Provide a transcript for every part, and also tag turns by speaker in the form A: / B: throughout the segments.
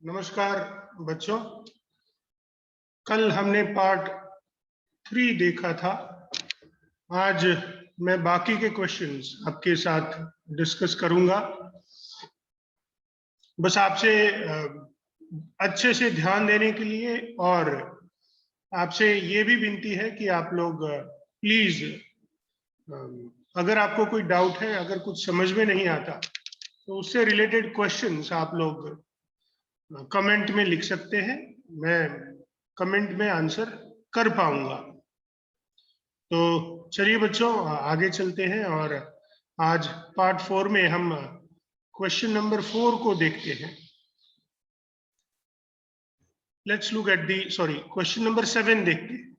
A: नमस्कार बच्चों। कल हमने पार्ट 3 देखा था। आज मैं बाकी के क्वेश्चंस आपके साथ डिस्कस करूंगा। बस आपसे अच्छे से ध्यान देने के लिए और आपसे ये भी विनती है कि आप लोग प्लीज अगर आपको कोई डाउट है, अगर कुछ समझ में नहीं आता तो उससे रिलेटेड क्वेश्चंस आप लोग कमेंट में लिख सकते हैं। मैं कमेंट में आंसर कर पाऊंगा। तो चलिए बच्चों आगे चलते हैं और आज पार्ट 4 में हम क्वेश्चन नंबर 4 को देखते हैं। Let's look at the question number 7 देखते हैं।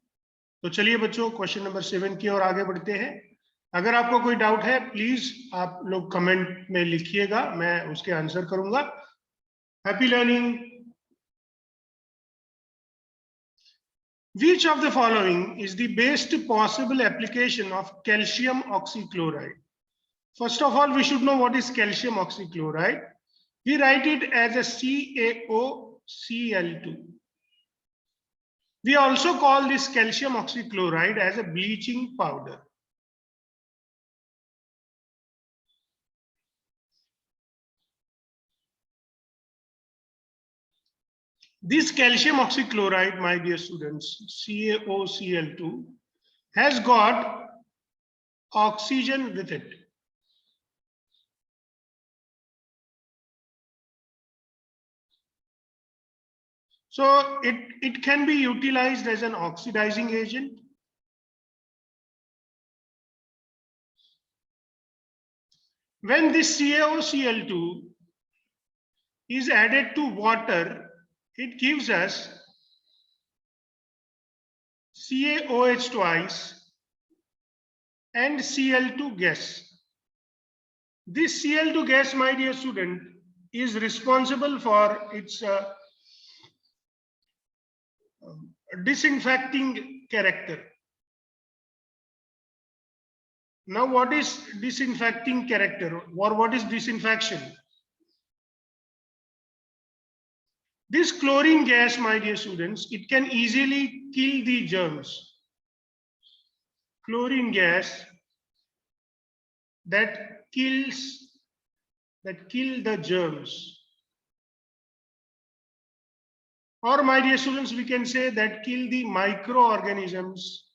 A: तो चलिए बच्चों क्वेश्चन नंबर 7 की ओर आगे बढ़ते हैं। अगर आपको कोई डाउट है प्लीज आप लोग कमेंट में लिखिएगा, मैं उसके आंसर करूंगा। Happy learning. Which of the following is the best possible application of calcium oxychloride? First of all, we should know what is calcium oxychloride. We write it as a CaOCl2. We also call this calcium oxychloride as a bleaching powder. This calcium oxychloride, my dear students, CaOCl2, has got oxygen with it. So it can be utilized as an oxidizing agent. When this CaOCl2 is added to water, it gives us CaOH twice and Cl2 gas. This Cl2 gas, my dear student, is responsible for its disinfecting character. Now, what is disinfecting character, or what is disinfection? This chlorine gas, my dear students, it can easily kill the germs. Chlorine gas that kill the germs. Or, my dear students, we can say that kill the microorganisms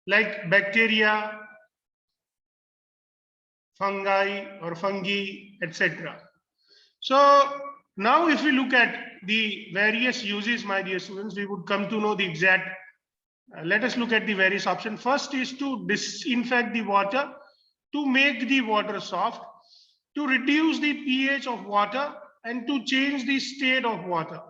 A: like bacteria, fungi or fungi, etc. So now if we look at the various uses, my dear students, we would come to know the exact. Let us look at the various options. First is to disinfect the water, to make the water soft, to reduce the pH of water, and to change the state of water.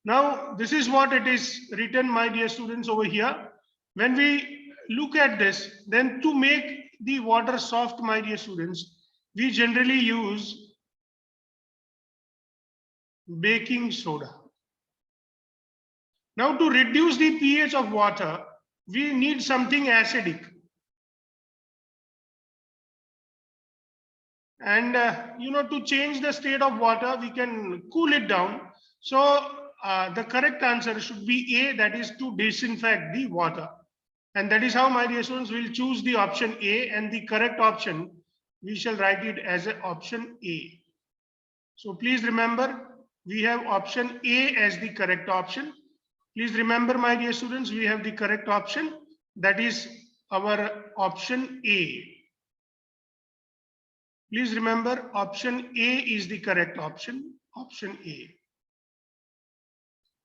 A: Now, this is what it is written, my dear students, over here. When we look at this, then to make the water soft, my dear students, we generally use baking soda. Now, to reduce the pH of water, we need something acidic. And to change the state of water, we can cool it down. So the correct answer should be A, that is to disinfect the water. And that is how, my dear students, we'll choose the option A, and the correct option, we shall write it as an option A. So please remember, we have option A as the correct option. Please remember, my dear students, we have the correct option. That is our option A. Please remember, option A is the correct option, option A.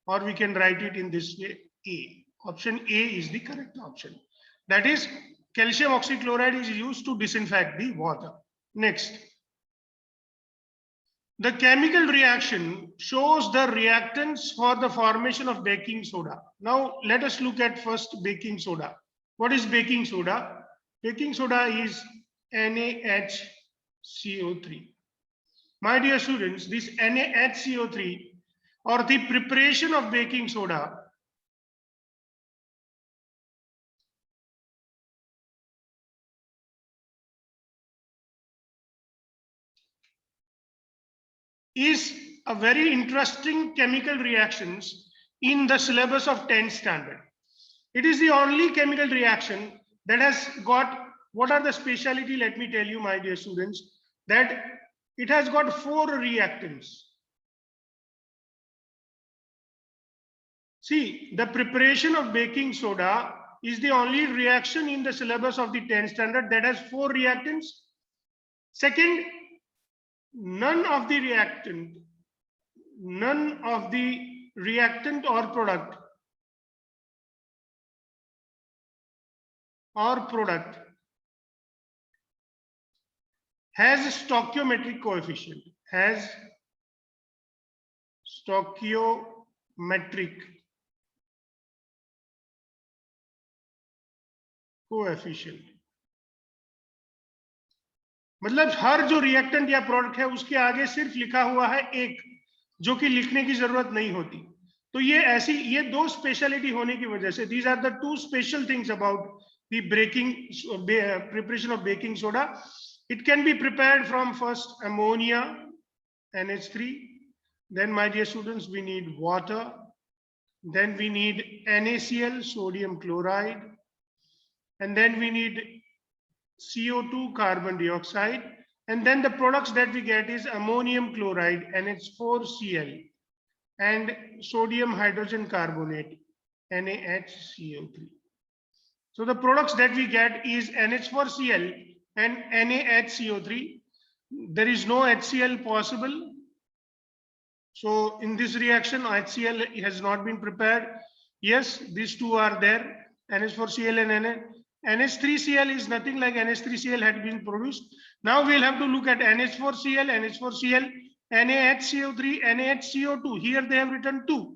A: Or we can write it in this way, A. Option A is the correct option. That is, calcium oxychloride is used to disinfect the water. Next, the chemical reaction shows the reactants for the formation of baking soda. Now, let us look at first baking soda. What is baking soda? Baking soda is NaHCO3. My dear students, this NaHCO3 or the preparation of baking soda is a very interesting chemical reactions in the syllabus of 10th standard. It is the only chemical reaction that has got, what are the speciality? Let me tell you, my dear students, that it has got 4 reactants. See, the preparation of baking soda is the only reaction in the syllabus of the 10th standard that has 4 reactants. Second, none of the reactant or product has a stoichiometric coefficient, मतलब हर जो reactant या product है उसके आगे सिर्फ लिखा हुआ है एक, जो कि लिखने की जरूरत नहीं होती. तो ये 2 स्पेशलिटी होने की वजह से, these are the 2 special things about the preparation of baking soda. It can be prepared from first ammonia, NH3, then my dear students we need water, then we need NaCl, sodium chloride, and then we need CO2, carbon dioxide, and then the products that we get is ammonium chloride, NH4Cl, and sodium hydrogen carbonate, NaHCO3. So the products that we get is NH4Cl and NaHCO3. There is no HCl possible. So in this reaction, HCl has not been prepared. Yes, these two are there, NH4Cl and NH3Cl is nothing like NH3Cl had been produced. Now we'll have to look at NH4Cl, NaHCO3, NaHCO2. Here they have written 2.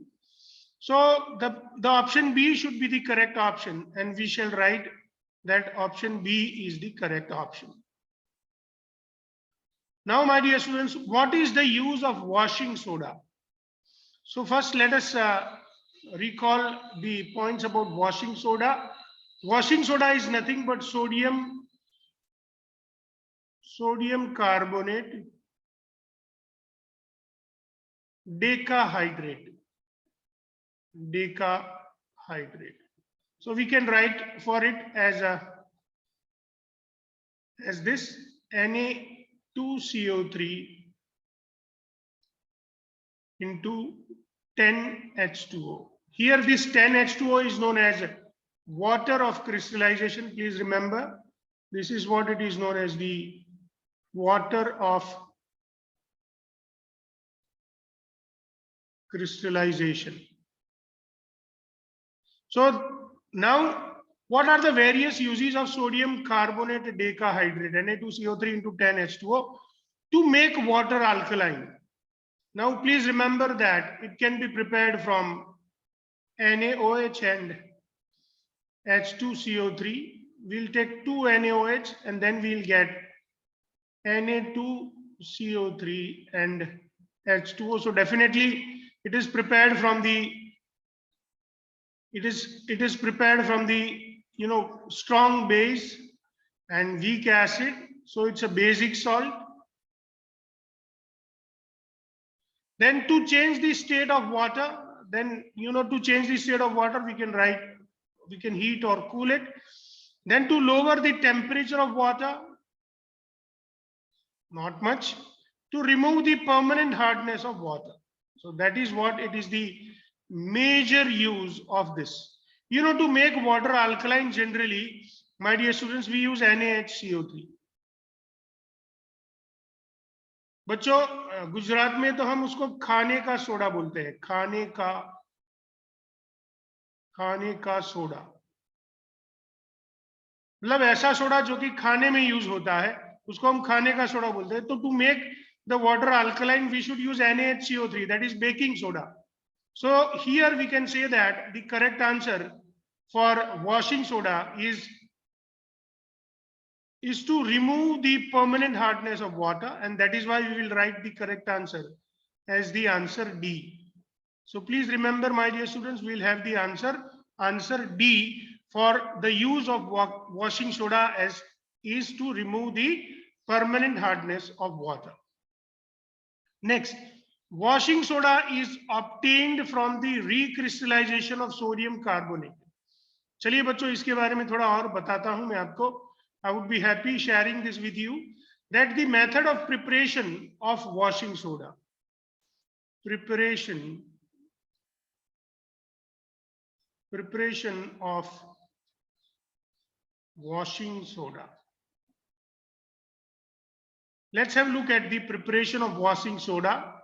A: So the option B should be the correct option, and we shall write that option B is the correct option. Now, my dear students, what is the use of washing soda? So first let us recall the points about washing soda. Washing soda is nothing but sodium carbonate decahydrate. So we can write for it as this Na2CO3 into 10H2O. Here this 10H2O is known as water of crystallization. Please remember, this is what it is known as, the water of crystallization. So now, what are the various uses of sodium carbonate decahydrate, Na2CO3 into 10H2O, to make water alkaline? Now please remember that it can be prepared from NaOH and H2CO3. We'll take 2 NaOH and then we'll get Na2CO3 and H2O. So definitely it is prepared from the strong base and weak acid. So it's a basic salt. Then to change the state of water, we can heat or cool it. Then to lower the temperature of water, not much. To remove the permanent hardness of water. So that is what it is, the major use of this. To make water alkaline, generally, my dear students, we use NaHCO3. बच्चों, गुजरात में तो हम उसको खाने का soda बोलते हैं, खाने का सोडा, मतलब ऐसा सोडा जो कि खाने में यूज होता है, उसको हम खाने का सोडा बोलते हैं. तो to make the water alkaline we should use NaHCO3, that is baking soda. So here we can say that the correct answer for washing soda is to remove the permanent hardness of water, and that is why we will write the correct answer as the answer D. So please remember, my dear students, we will have the answer D for the use of washing soda is to remove the permanent hardness of water. Next, washing soda is obtained from the recrystallization of sodium carbonate. चलिए बच्चों, इसके बारे में थोड़ा और बताता हूं मैं आपको. I would be happy sharing this with you, that the method of preparation of washing soda. Preparation of washing soda. Let's have a look at the preparation of washing soda.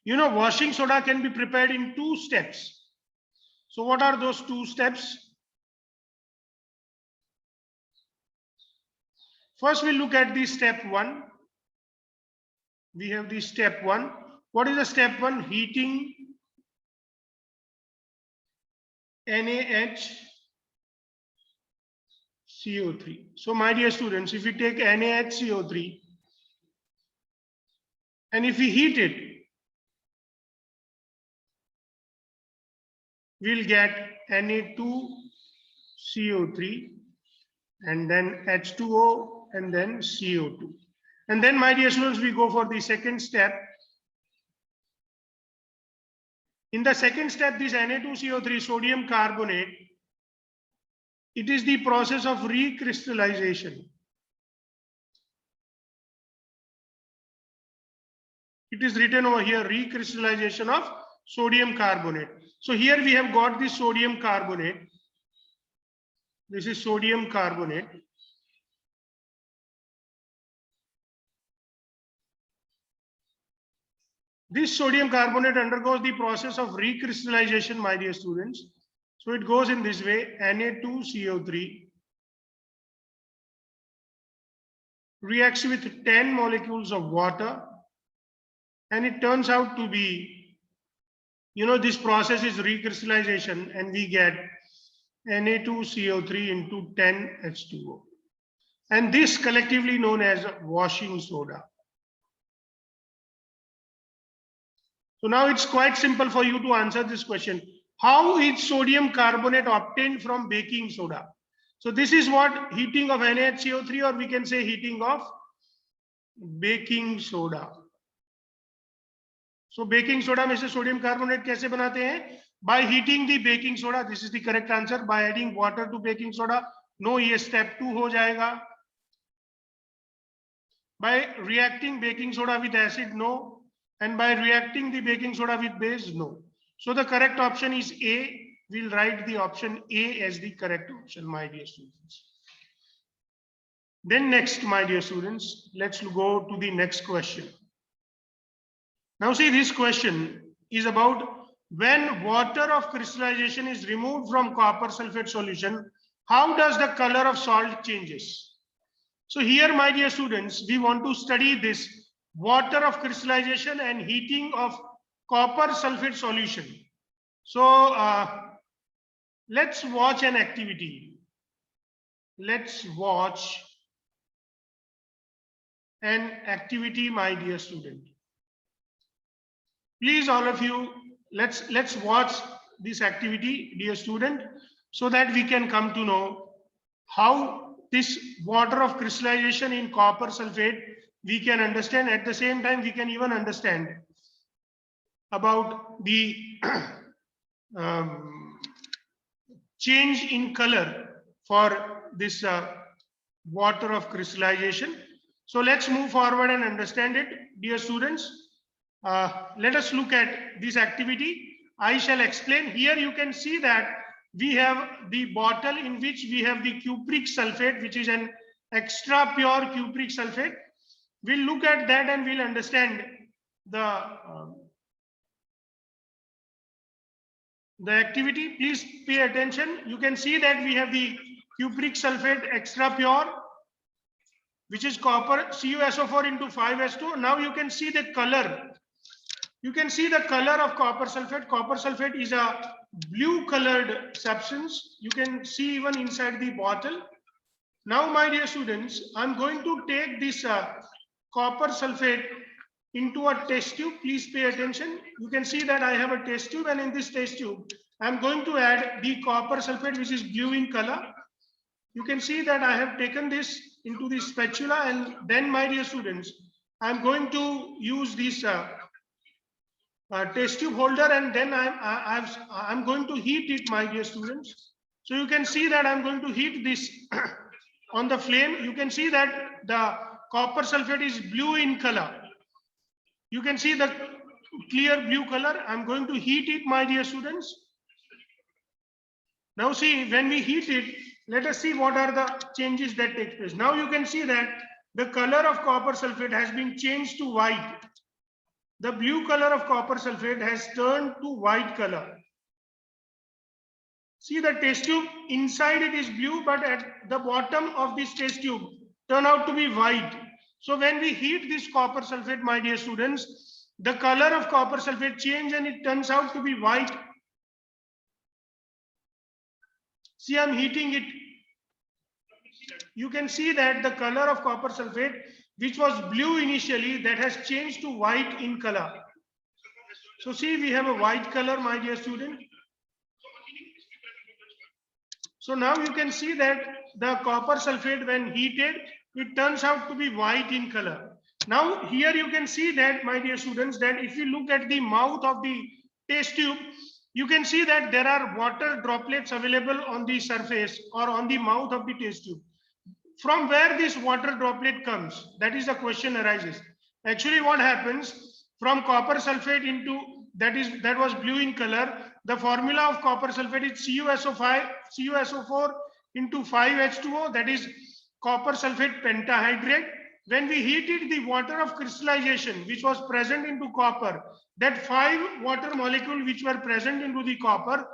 A: You know, washing soda can be prepared in 2 steps. So what are those 2 steps? First, we look at the step 1. We have the step 1. What is the step 1? Heating NaHCO3. So my dear students, if we take NaHCO3 and if we heat it, we'll get Na2CO3 and then H2O and then CO2. And then my dear students, we go for the second step. In the second step, this Na2CO3 sodium carbonate, it is the process of recrystallization. It is written over here, recrystallization of sodium carbonate. So here we have got the sodium carbonate. This is sodium carbonate. This sodium carbonate undergoes the process of recrystallization, my dear students. So it goes in this way: Na2CO3 reacts with 10 molecules of water, and it turns out to be, you know, this process is recrystallization, and we get Na2CO3 into 10H2O. And this collectively known as washing soda. So now it's quite simple for you to answer this question. How is sodium carbonate obtained from baking soda? So this is what heating of NaHCO3, or we can say heating of baking soda. So baking soda में से sodium carbonate कैसे बनाते हैं? By heating the baking soda. This is the correct answer. By adding water to baking soda. No, ये step 2 हो जाएगा. By reacting baking soda with acid, no. And by reacting the baking soda with base, no. So the correct option is A. We'll write the option A as the correct option, my dear students. Then next, my dear students, let's go to the next question. Now see, this question is about when water of crystallization is removed from copper sulfate solution, how does the color of salt changes? So here, my dear students, we want to study this water of crystallization and heating of copper sulfate solution. So let's watch an activity. Let's watch an activity, my dear student. Please, all of you, let's watch this activity, dear student, so that we can come to know how this water of crystallization in copper sulfate we can understand. At the same time, we can even understand about the change in color for this water of crystallization. So let's move forward and understand it, dear students. Let us look at this activity. I shall explain. Here you can see that we have the bottle in which we have the cupric sulfate, which is an extra pure cupric sulfate. We'll look at that and we'll understand the activity. Please pay attention. You can see that we have the cupric sulfate extra pure, which is copper CuSO4 into 5S2. Now you can see the color. You can see the color of copper sulfate. Copper sulfate is a blue colored substance. You can see even inside the bottle. Now, my dear students, I'm going to take this copper sulfate into a test tube. Please pay attention. You can see that I have a test tube, and in this test tube, I'm going to add the copper sulfate, which is blue in color. You can see that I have taken this into the spatula, and then, my dear students, I'm going to use this test tube holder, and then I'm going to heat it, my dear students. So you can see that I'm going to heat this on the flame. You can see that the copper sulfate is blue in color. You can see the clear blue color. I'm going to heat it, my dear students. Now see, when we heat it, let us see what are the changes that take place. Now you can see that the color of copper sulfate has been changed to white. The blue color of copper sulfate has turned to white color. See, the test tube, inside it is blue, but at the bottom of this test tube turn out to be white. So when we heat this copper sulfate, my dear students, the color of copper sulfate change and it turns out to be white. See, I'm heating it. You can see that the color of copper sulfate, which was blue initially, that has changed to white in color. So see, we have a white color, my dear student. So now you can see that the copper sulfate, when heated, it turns out to be white in color. Now here you can see that, my dear students, that if you look at the mouth of the test tube, you can see that there are water droplets available on the surface or on the mouth of the test tube. From where this water droplet comes, that is the question arises. Actually, what happens from copper sulfate into that was blue in color. The formula of copper sulfate is CuSO4 into 5H2O, that is copper sulfate pentahydrate. When we heated the water of crystallization, which was present into copper, that 5 water molecules which were present into the copper,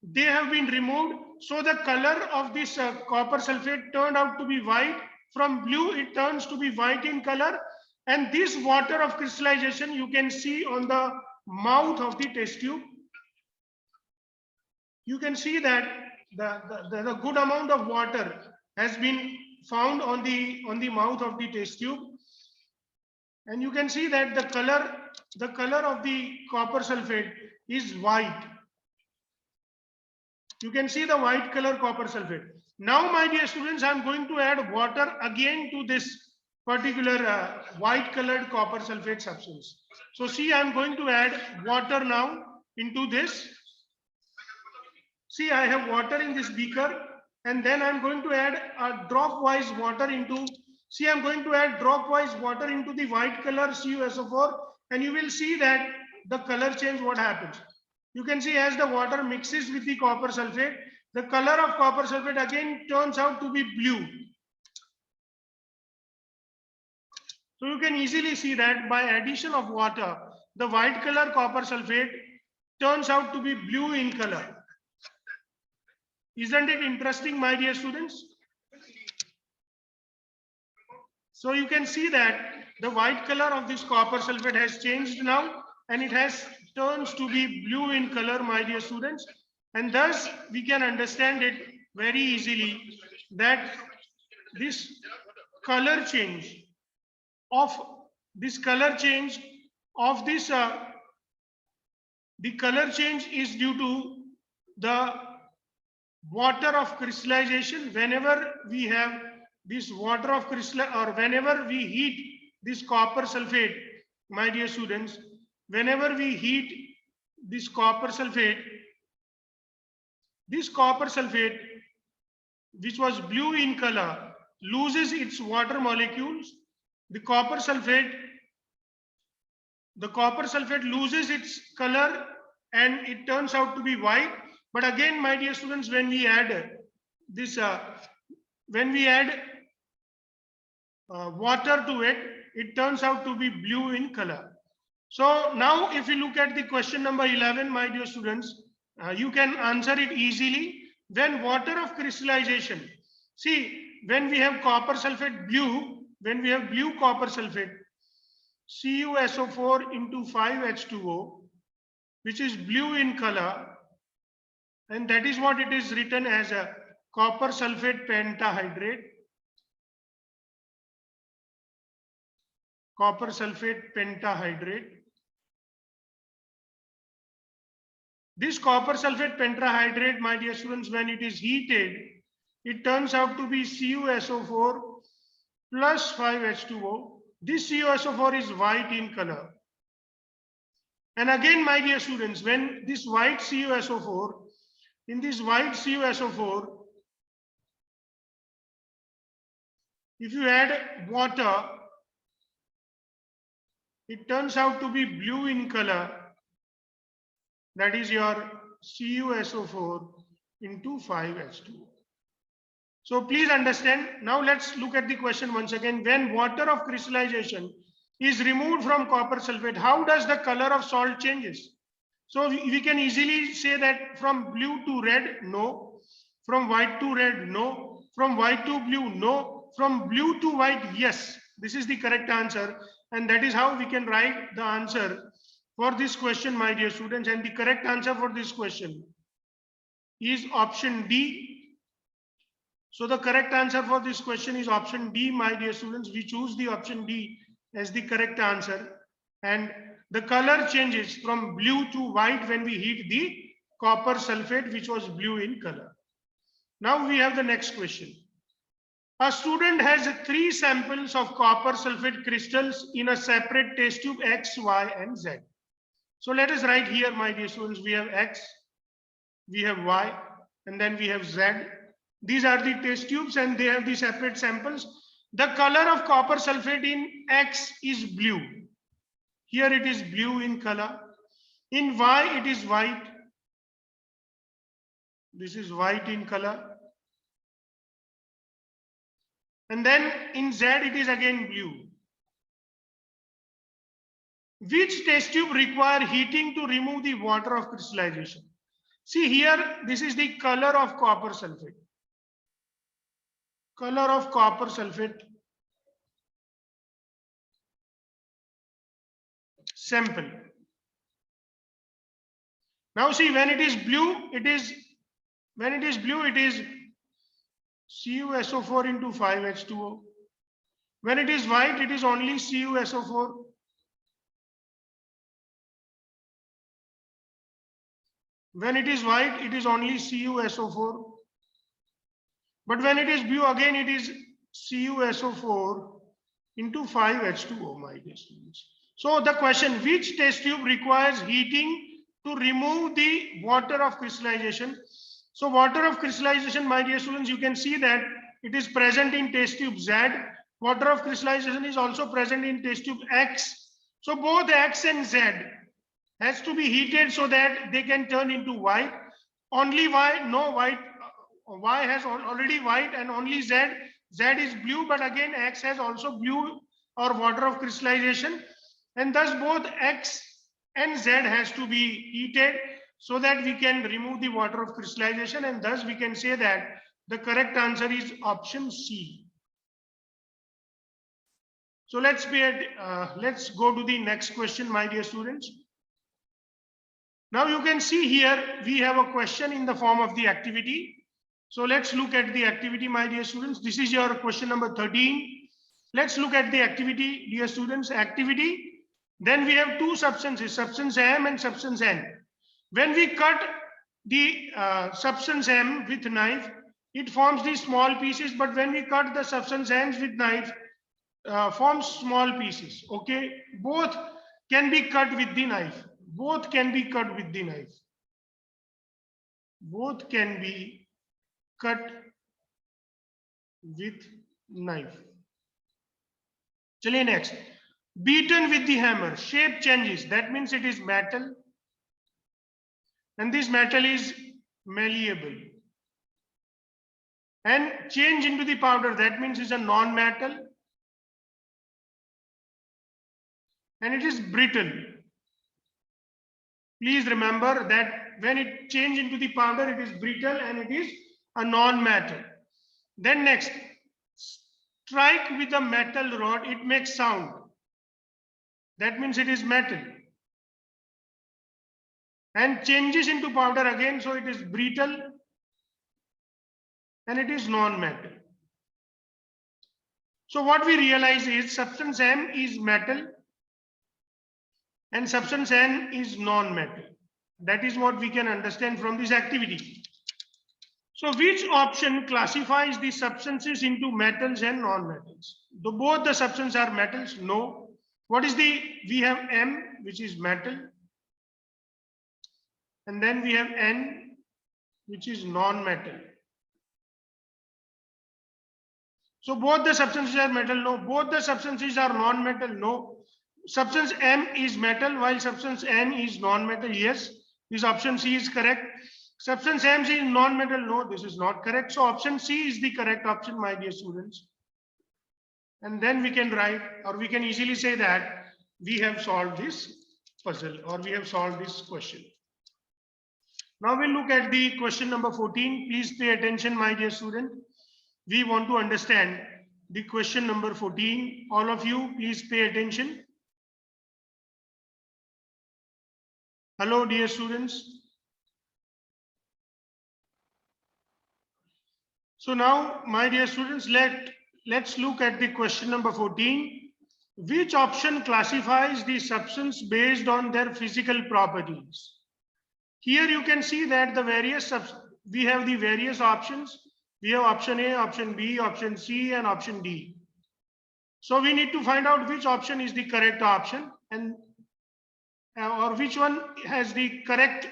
A: they have been removed. So the color of this copper sulfate turned out to be white. From blue, it turns to be white in color. And this water of crystallization, you can see on the mouth of the test tube. You can see that the good amount of water has been found on the mouth of the test tube. And you can see that the color of the copper sulfate is white. You can see the white color copper sulfate. Now, my dear students, I'm going to add water again to this particular white colored copper sulfate substance. So see, I'm going to add water now into this. See, I have water in this beaker, and then I'm going to add a drop-wise water into. See, I'm going to add drop-wise water into the white color CuSO4, and you will see that the color change, what happens. You can see as the water mixes with the copper sulfate, the color of copper sulfate again turns out to be blue. So you can easily see that by addition of water, the white color copper sulfate turns out to be blue in color. Isn't it interesting, my dear students? So you can see that the white color of this copper sulfate has changed now, and it has turns to be blue in color, my dear students. And thus we can understand it very easily that this color change of this the color change is due to the water of crystallization. Whenever we have this water of crystal, or whenever we heat this copper sulfate, my dear students, whenever we heat this copper sulfate, which was blue in color, loses its water molecules. The copper sulfate loses its color and it turns out to be white. But again, my dear students, when we add this, water to it, it turns out to be blue in color. So now if you look at the question number 11, my dear students, you can answer it easily. When water of crystallization, see, when we have copper sulfate blue, when we have blue copper sulfate, CuSO4 into 5H2O, which is blue in color, and that is what it is written as a copper sulfate pentahydrate. Copper sulfate pentahydrate. This copper sulfate pentahydrate, my dear students, when it is heated, it turns out to be CuSO4 plus 5H2O. This CuSO4 is white in color. And again, my dear students, when this white CuSO4, in this white CuSO4, if you add water, it turns out to be blue in color. That is your CuSO4 into 5H2O. So please understand. Now let's look at the question once again. When water of crystallization is removed from copper sulfate, how does the color of salt changes? So we can easily say that from blue to red, no. From white to red, no. From white to blue, no. From blue to white, yes. This is the correct answer. And that is how we can write the answer for this question, my dear students. And the correct answer for this question is option D. So the correct answer for this question is option D, my dear students. We choose the option D as the correct answer. And the color changes from blue to white when we heat the copper sulfate, which was blue in color. Now we have the next question. A student has 3 samples of copper sulfate crystals in a separate test tube X, Y, and Z. So let us write here, my dear students, we have X, we have Y, and then we have Z. These are the test tubes and they have the separate samples. The color of copper sulfate in X is blue. Here it is blue in color. In Y it is white. This is white in color. And then in Z it is again blue. Which test tube require heating to remove the water of crystallization? See here, this is the color of copper sulfate. Color of copper sulfate sample. Now see, when it is blue, it is CuSO4 into 5H2O. When it is white, it is only CuSO4. When it is white, it is only CuSO4. But when it is blue, again it is CuSO4 into 5H2O, my dear students. So the question, which test tube requires heating to remove the water of crystallization? So water of crystallization, my dear students, you can see that it is present in test tube Z. Water of crystallization is also present in test tube X. So both X and Z has to be heated so that they can turn into white. Only Y, no white. Y has already white and only Z. Z is blue, but again X has also blue or water of crystallization. And thus both X and Z has to be heated so that we can remove the water of crystallization. And thus we can say that the correct answer is option C. So let's go to the next question, my dear students. Now you can see here we have a question in the form of the activity. So let's look at the activity, my dear students. This is your question number 13. Let's look at the activity, dear students. Activity. Then we have 2 substances, substance M and substance N. When we cut the substance M with knife, it forms these small pieces. But when we cut the substance N with knife, forms small pieces. Okay, both can be cut with the knife. Both can be cut with the knife. Both can be cut with knife. Chaliye next. Beaten with the hammer, shape changes. That means it is metal. And this metal is malleable. And change into the powder, that means it's a non-metal. And it is brittle. Please remember that when it changes into the powder, it is brittle and it is a non-metal. Then next, strike with a metal rod, it makes sound. That means it is metal. And changes into powder again, so it is brittle and it is non-metal. So what we realize is substance M is metal and substance N is non-metal. That is what we can understand from this activity. So which option classifies the substances into metals and non-metals? Both the substances are metals? No. What is we have M, which is metal. And then we have N, which is non-metal. So both the substances are metal? No. Both the substances are non-metal? No. Substance M is metal while substance N is non-metal? Yes. This option C is correct. Substance M is non-metal? No, this is not correct. So option C is the correct option, my dear students. And then we can write, or we can easily say that we have solved this puzzle, or we have solved this question. Now we'll look at the question number 14. Please pay attention, my dear student. We want to understand the question number 14. All of you, please pay attention. Hello, dear students. So now, my dear students, let's look at the question number 14. Which option classifies the substance based on their physical properties? Here you can see that we have the various options. We have option A, option B, option C, and option D. So we need to find out which option is the correct option, and or which one has the correct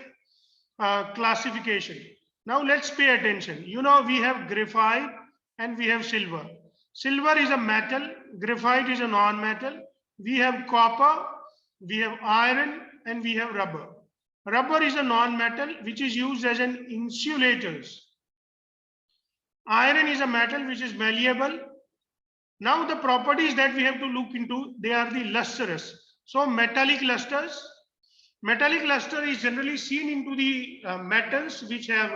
A: classification. Now let's pay attention. You know, we have graphite and we have silver. Silver is a metal, graphite is a non-metal. We have copper, we have iron, and we have rubber. Rubber is a non-metal which is used as an insulator. Iron is a metal which is malleable. Now the properties that we have to look into, they are the lustrous. So metallic lusters. Metallic luster is generally seen into the metals which have,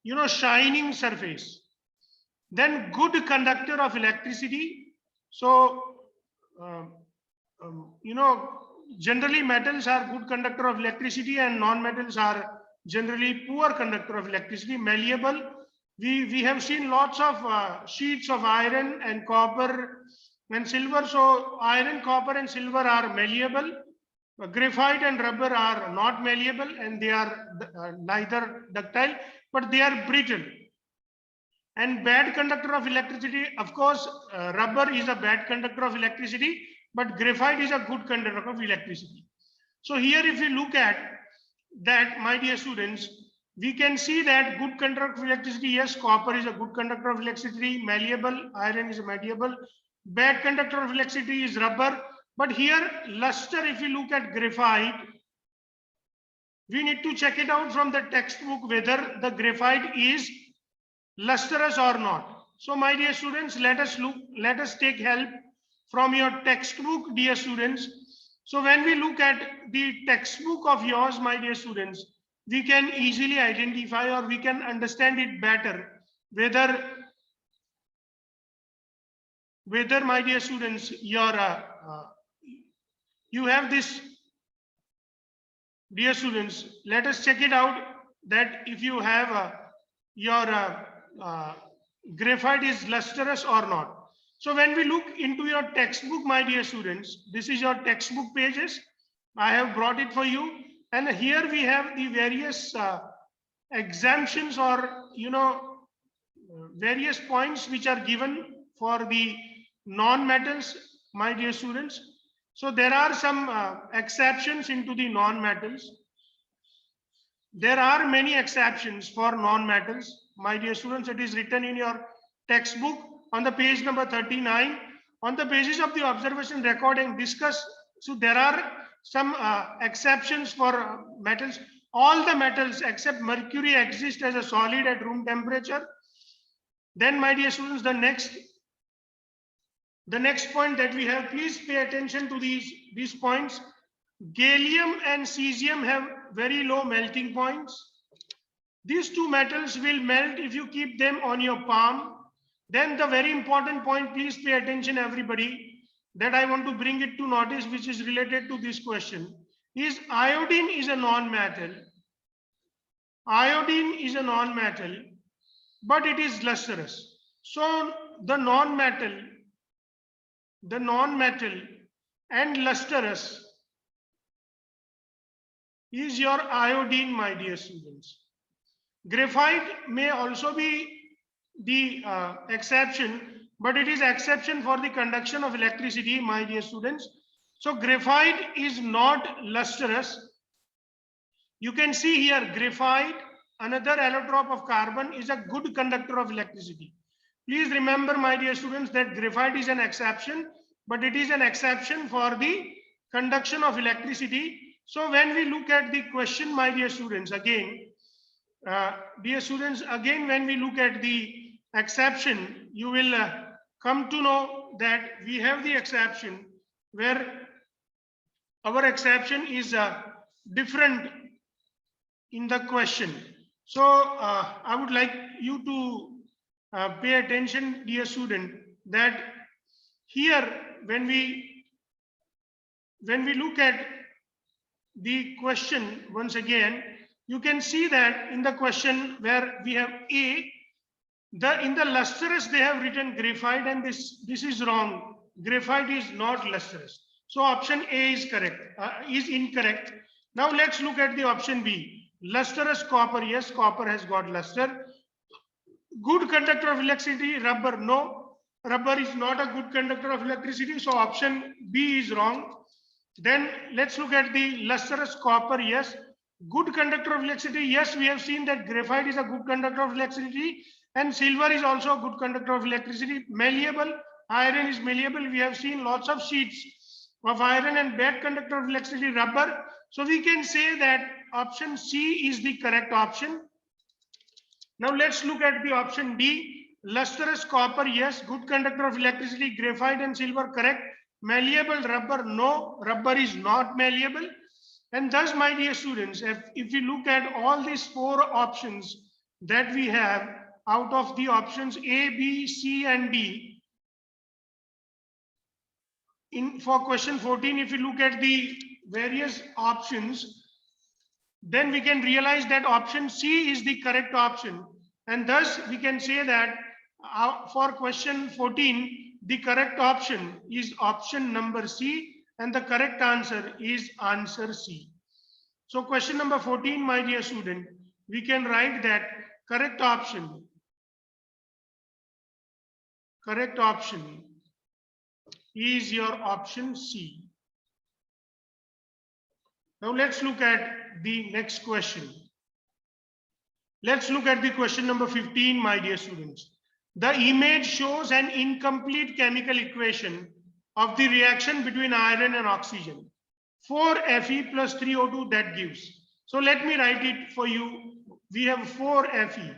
A: you know, shining surface. Then good conductor of electricity. So, you know, generally metals are good conductor of electricity and non-metals are generally poor conductor of electricity. Malleable. We have seen lots of sheets of iron and copper and silver. So iron, copper, and silver are malleable. Graphite and rubber are not malleable and they are neither ductile, but they are brittle. And bad conductor of electricity, of course, rubber is a bad conductor of electricity, but graphite is a good conductor of electricity. So here, if we look at that, my dear students, we can see that good conductor of electricity, yes, copper is a good conductor of electricity, malleable, iron is malleable, bad conductor of electricity is rubber. But here, luster, if we look at graphite, we need to check it out from the textbook whether the graphite is lustrous or not. So, my dear students, let us take help from your textbook, dear students. So, when we look at the textbook of yours, my dear students, we can easily identify or we can understand it better whether my dear students, you have this, dear students, let us check it out that if you have your graphite is lustrous or not. So when we look into your textbook, my dear students, this is your textbook pages. I have brought it for you. And here we have the various exemptions or, you know, various points which are given for the non-metals, my dear students. So there are some exceptions into the non-metals. There are many exceptions for non-metals. My dear students, it is written in your textbook on the page number 39. On the basis of the observation, record and discuss. So there are some exceptions for metals. All the metals except mercury exist as a solid at room temperature. Then, my dear students, the next point that we have, please pay attention to these points. Gallium and cesium have very low melting points. These two metals will melt if you keep them on your palm. Then the very important point, please pay attention everybody, that I want to bring it to notice, which is related to this question, is iodine is a non-metal. Iodine is a non-metal, but it is lustrous. So the non-metal and lustrous is your iodine, my dear students. Graphite may also be the exception, but it is exception for the conduction of electricity, my dear students. So graphite is not lustrous. You can see here graphite, another allotrope of carbon, is a good conductor of electricity. Please remember, my dear students, that graphite is an exception, but it is an exception for the conduction of electricity. So when we look at the question, my dear students, again, when we look at the exception, you will come to know that we have the exception where our exception is different in the question. So I would like you to pay attention, dear student, that here when we look at the question once again, you can see that in the question where we have A, in the lustrous they have written graphite, and this is wrong. Graphite is not lustrous. So option A is correct, is incorrect. Now let's look at the option B. Lustrous copper, yes, copper has got luster. Good conductor of electricity, rubber, no. Rubber is not a good conductor of electricity, so option B is wrong. Then let's look at the lustrous copper, yes. Good conductor of electricity, yes, we have seen that graphite is a good conductor of electricity, and silver is also a good conductor of electricity. Malleable, iron is malleable. We have seen lots of sheets of iron, and bad conductor of electricity, rubber. So we can say that option C is the correct option. Now let's look at the option D. Lustrous copper, yes. Good conductor of electricity, graphite and silver, correct. Malleable, rubber, no. Rubber is not malleable. And thus, my dear students, if we look at all these four options that we have out of the options A, B, C and D, for question 14, if we look at the various options, then we can realize that option C is the correct option. And thus we can say that for question 14, the correct option is option number C, and the correct answer is answer C. So question number 14, my dear student, we can write that correct option is your option C. Now let's look at the next question. Let's look at the question number 15, my dear students. The image shows an incomplete chemical equation of the reaction between iron and oxygen. 4Fe plus 3O2, that gives. So let me write it for you. We have 4Fe.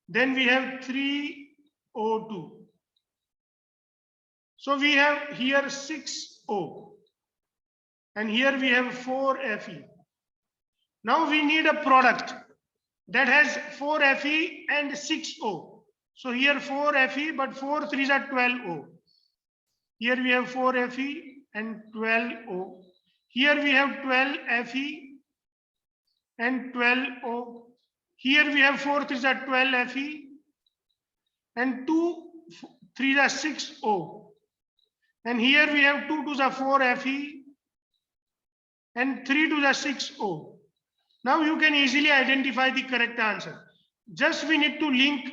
A: Then we have 3O2. So we have here 6O. And here we have 4Fe. Now we need a product that has 4Fe and 6O. So here 4Fe, but 4 3s are 12O. Here we have 4Fe and 12O. Here we have 12Fe and 12O. Here we have 4 3s are 12Fe and 2 3s are 6O. And here we have 2 2s are 4Fe and 3 2s are 6O. Now you can easily identify the correct answer. Just we need to link.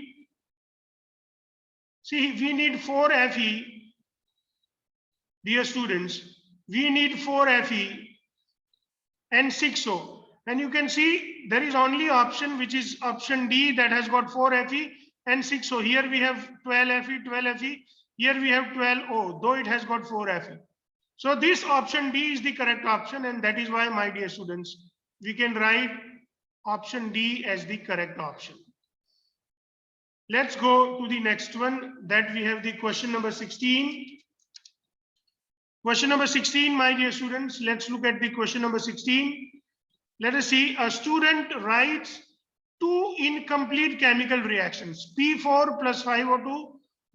A: See, we need 4Fe, dear students. We need 4Fe and 6O. And you can see there is only option which is option D that has got 4Fe and 6O. Here we have 12Fe, 12Fe. Here we have 12O, though it has got 4Fe. So this option D is the correct option, and that is why, my dear students, we can write option D as the correct option. Let's go to the next one, that we have the question number 16. Question number 16, my dear students, let's look at the question number 16. Let us see, a student writes two incomplete chemical reactions, P4 plus 5O2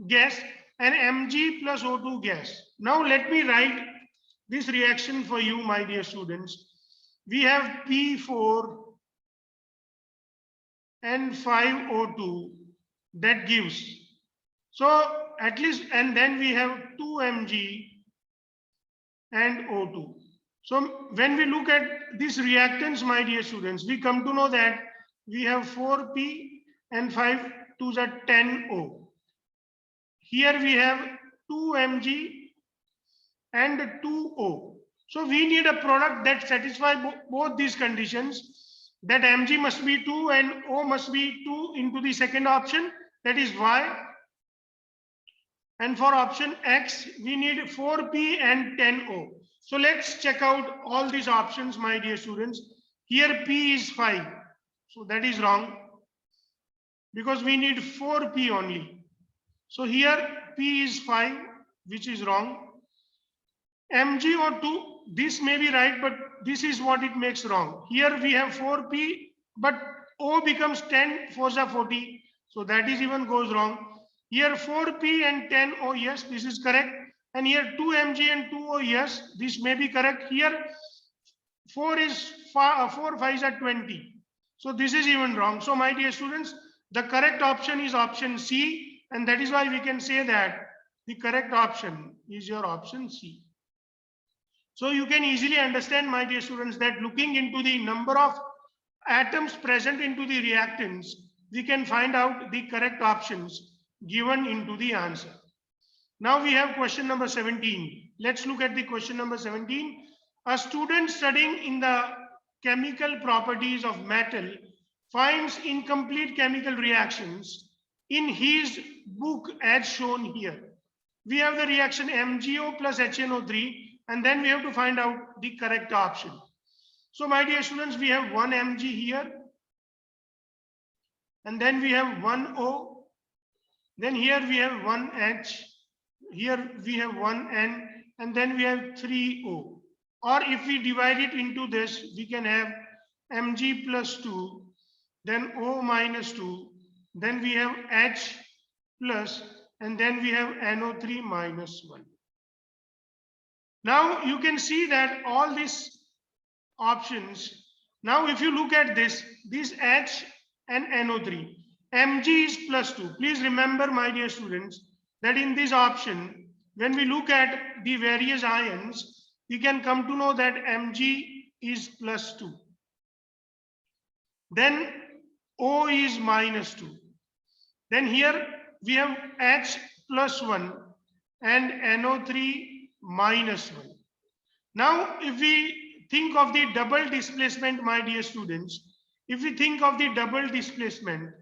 A: gas and Mg plus O2 gas. Now let me write this reaction for you, my dear students. We have P4 and 5O2, that gives. So at least, and then we have 2Mg and O2. So when we look at these reactants, my dear students, we come to know that we have 4p and 5 2s are 10O. Here we have 2Mg and 2O. So we need a product that satisfies both these conditions, that Mg must be 2 and O must be 2 into the second option, that is Y. And for option X, we need 4p and 10O. So let's check out all these options, my dear students. Here p is 5. So that is wrong, because we need 4p only. So here p is 5, which is wrong. MgO2, this may be right, but this is what it makes wrong. Here we have 4p, but O becomes 10, 4s are 40. So that is even goes wrong. Here 4p and 10O, yes, this is correct. And here 2Mg and 2O, yes, this may be correct. Here 4 5s are 20. So this is even wrong. So my dear students, the correct option is option C, and that is why we can say that the correct option is your option C. So you can easily understand, my dear students, that looking into the number of atoms present into the reactants, we can find out the correct options given into the answer. Now we have question number 17. Let's look at the question number 17. A student studying in the chemical properties of metal finds incomplete chemical reactions in his book as shown here. We have the reaction MgO plus HNO3, and then we have to find out the correct option. So my dear students, we have 1 Mg here, and then we have 1 O, then here we have 1 H, here we have 1 N, and then we have 3 O. Or if we divide it into this, we can have Mg plus 2, then O minus 2, then we have H plus, and then we have NO3 minus 1. Now you can see that all these options, now if you look at this H and NO3, Mg is plus 2. Please remember, my dear students, that in this option, when we look at the various ions, we can come to know that Mg is plus 2. Then O is minus 2. Then here we have H plus 1 and NO3 minus 1. Now, if we think of the double displacement, my dear students, if we think of the double displacement,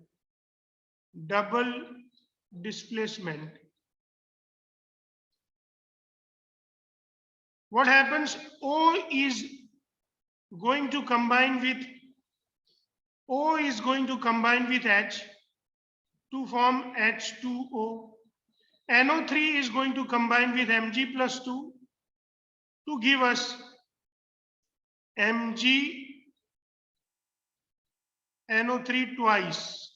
A: what happens? O is going to combine with H to form H2O. NO3 is going to combine with Mg plus 2 to give us Mg NO3 twice,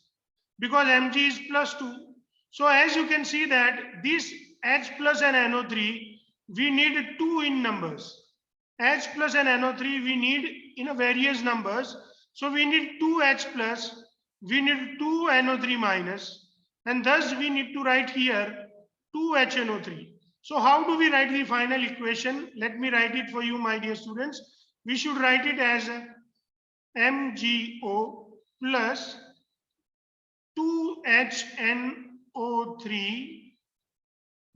A: because Mg is plus 2. So as you can see that this H plus and NO3, we need 2 in numbers. H plus and NO3 we need in a various numbers. So we need 2 H plus, we need 2 NO3 minus, and thus we need to write here 2 HNO3. So how do we write the final equation? Let me write it for you, my dear students. We should write it as MgO plus 2HNO3.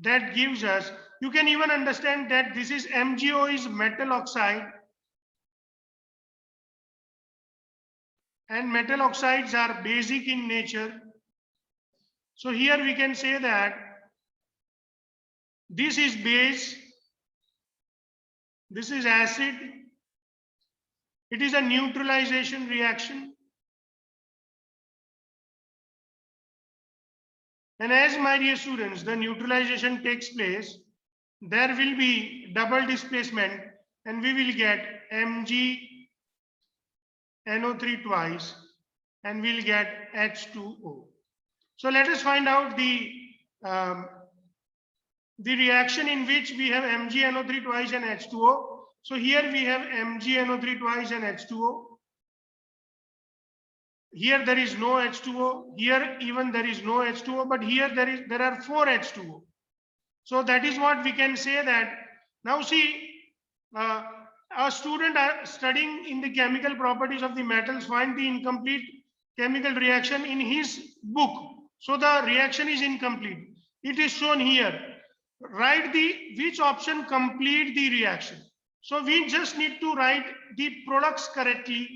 A: That gives us, you can even understand that this is MgO is metal oxide, and metal oxides are basic in nature. So here we can say that this is base, this is acid, it is a neutralization reaction. And as, my dear students, the neutralization takes place, there will be double displacement, and we will get MgNO3 twice, and we'll get H2O. So let us find out the reaction in which we have MgNO3 twice and H2O. So here we have MgNO3 twice and H2O. Here there is no H2O. Here even there is no H2O, but here there are 4 H2O. So that is what we can say that. Now see, a student studying in the chemical properties of the metals find the incomplete chemical reaction in his book. So the reaction is incomplete. It is shown here. Write the which option complete the reaction. So we just need to write the products correctly.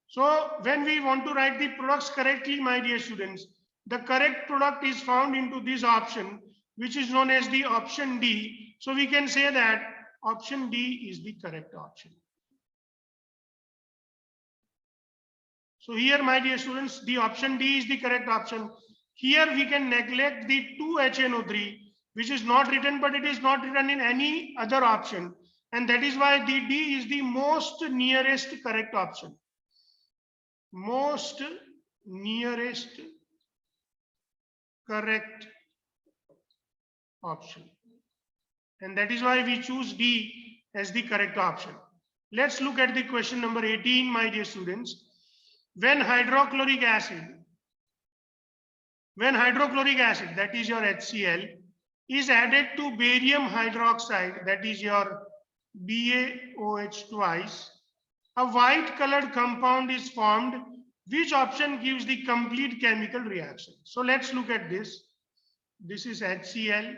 A: So when we want to write the products correctly, my dear students, the correct product is found into this option, which is known as the option D. So we can say that option D is the correct option. So here, my dear students, the option D is the correct option. Here we can neglect the 2HNO3, which is not written, but it is not written in any other option. And that is why the D is the most nearest correct option. Most nearest correct option. And that is why we choose D as the correct option. Let's look at the question number 18, my dear students. When hydrochloric acid, that is your HCl, is added to barium hydroxide, that is your BaOH twice, a white colored compound is formed. Which option gives the complete chemical reaction? So let's look at this. This is HCl.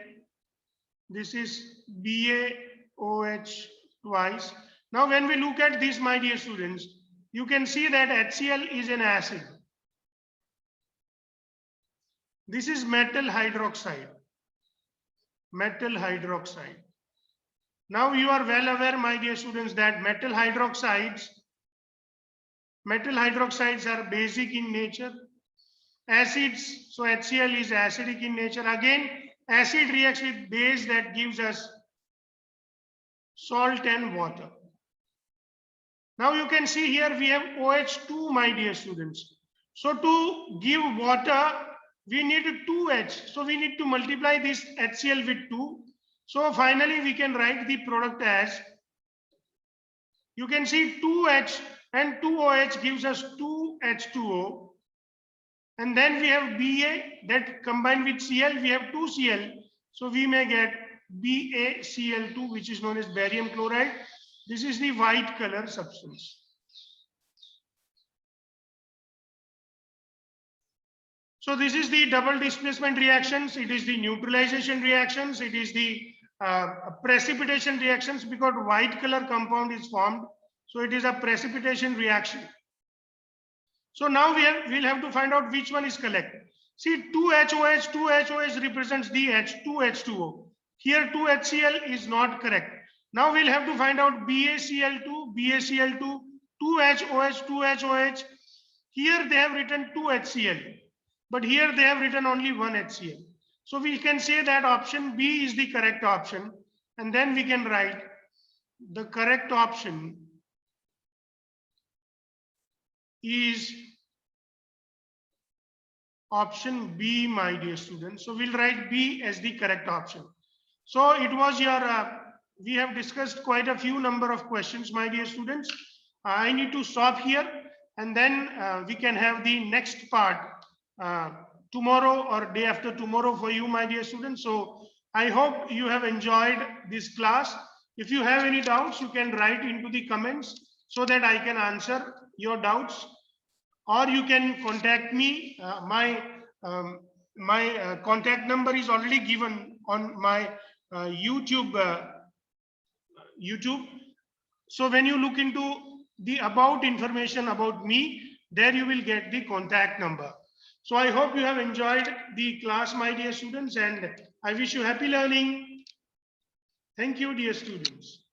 A: This is BaOH twice. Now when we look at this, my dear students, you can see that HCl is an acid. This is metal hydroxide. Metal hydroxide. Now you are well aware, my dear students, that metal hydroxides are basic in nature. Acids, so HCl is acidic in nature. Again, acid reacts with base, that gives us salt and water. Now you can see here we have OH2, my dear students. So to give water, we need 2H. So we need to multiply this HCl with 2. So finally we can write the product as, you can see 2H and 2OH gives us 2H2O. And then we have Ba that combined with Cl, we have 2Cl. So we may get BaCl2, which is known as barium chloride. This is the white color substance. So this is the double displacement reactions. It is the neutralization reactions. It is the precipitation reactions, because white color compound is formed. So it is a precipitation reaction. So now we'll have to find out which one is correct. See, 2HOH represents the H2H2O. Here 2HCl is not correct. Now we'll have to find out BaCl2, 2HOH. Here they have written 2HCl, but here they have written only one HCl. So we can say that option B is the correct option, and then we can write the correct option is option B, my dear students. So we'll write B as the correct option. So it was your, we have discussed quite a few number of questions, my dear students. I need to stop here, and then we can have the next part tomorrow or day after tomorrow for you, my dear students. So I hope you have enjoyed this class. If you have any doubts, you can write into the comments so that I can answer your doubts, or you can contact me. My contact number is already given on my YouTube. So when you look into the about information about me, there you will get the contact number. So I hope you have enjoyed the class, my dear students, and I wish you happy learning. Thank you, dear students.